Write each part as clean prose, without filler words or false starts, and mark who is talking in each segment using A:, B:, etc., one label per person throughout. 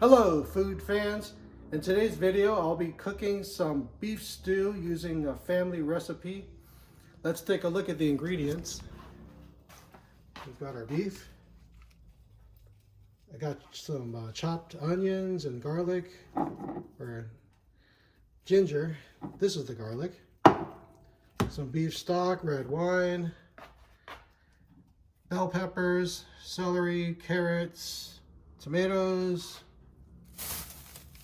A: Hello food fans. In today's video I'll be cooking some beef stew using a family recipe. Let's take a look at the ingredients. We've got our beef. I got some chopped onions and garlic, or ginger. This is the garlic. Some beef stock, red wine, bell peppers, celery, carrots, tomatoes,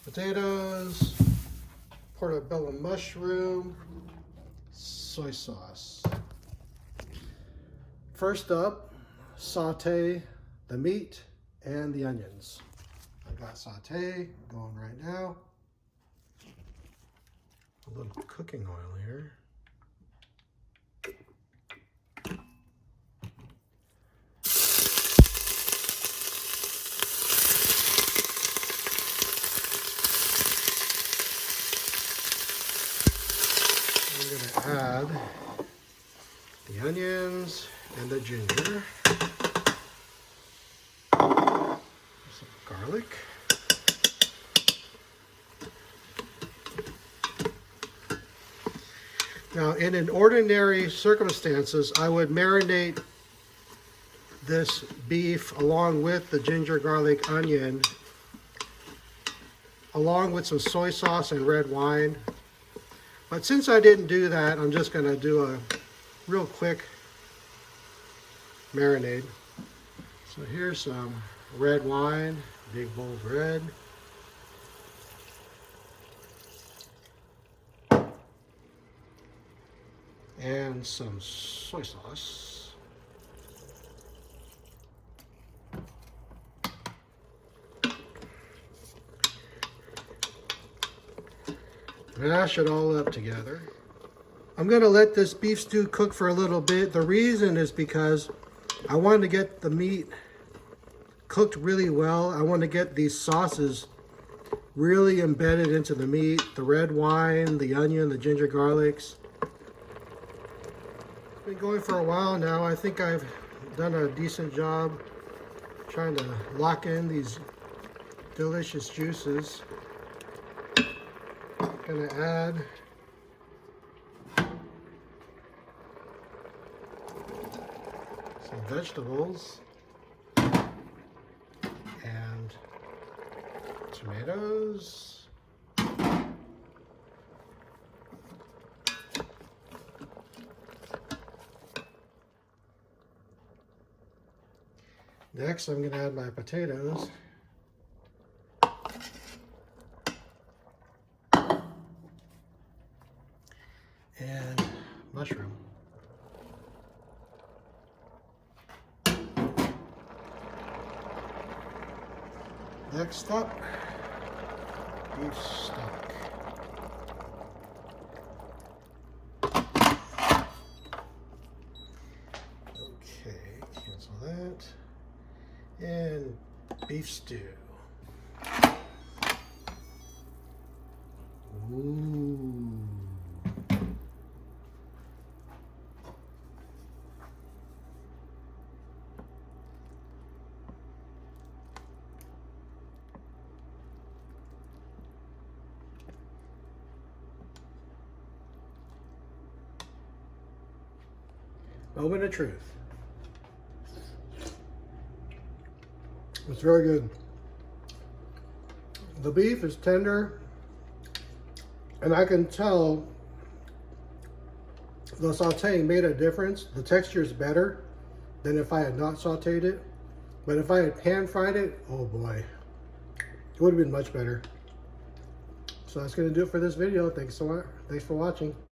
A: potatoes, portobello mushroom, soy sauce. First up, saute the meat and the onions. I got saute going right now. A little cooking oil here. I'm going to add the onions and the ginger, some garlic, now in an ordinary circumstances I would marinate this beef along with the ginger, garlic, onion, along with some soy sauce and red wine. But since I didn't do that, I'm just going to do a real quick marinade. So here's some red wine, big bowl of red. And some soy sauce. Mash it all up together. I'm going to let this beef stew cook for a little bit. The reason is because I want to get the meat cooked really well. I want to get these sauces really embedded into the meat. The red wine, the onion, the ginger garlics. It's been going for a while now. I think I've done a decent job trying to lock in these delicious juices. Gonna add some vegetables and tomatoes. Next, I'm gonna add my potatoes. And mushroom. Next up, beef stock. Okay, cancel that. And beef stew. Ooh. Moment of truth. It's very good. The beef is tender, and I can tell the sauteing made a difference. The texture is better than if I had not sauteed it. But if I had pan fried it, oh boy, it would have been much better. So that's going to do it for this video. Thanks for watching.